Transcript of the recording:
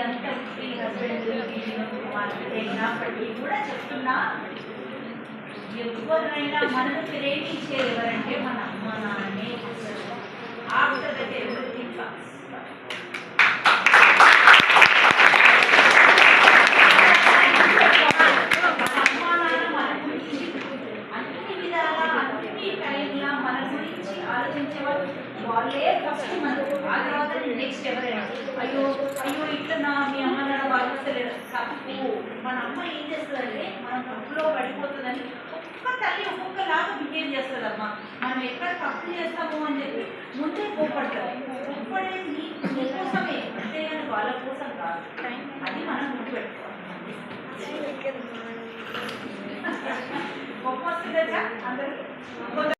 అంత హస్బెండ్ అయినప్పటికీ కూడా చెప్తున్నా, ఎవరైనా మనకు ప్రేమించేది ఎవరంటే మన అమ్మ నాన్నే. After that everything comes. అమ్మా నాన్న మన గురించి అన్ని విధాలా అన్ని టైంలా మన గురించి ఆలోచించేవాళ్ళు వాళ్ళే ఫస్ట్ మనకు. ఆ తర్వాత నెక్స్ట్ ఎవరైనా అయ్యో అయ్యో ఇట్లా మీ అమ్మ నాన్న బాధిస్తలేదు తప్పు. మన అమ్మ ఏం చేస్తుందంటే మనం తప్పులో పడిపోతుందని ఒక్క తల్లి ఒక్కొక్కలాగా బిహేవ్ చేస్తుందమ్మా. మనం ఎక్కడ తప్పు చేస్తాము అని చెప్పి ముందే కోపడతారు. కోపడేది నీకోసమే, అంతేగాని వాళ్ళ కోసం కాదు. అది మనం గుర్తుపెట్టుకోవాలి. గొప్ప వస్తుంది కదా అందరూ.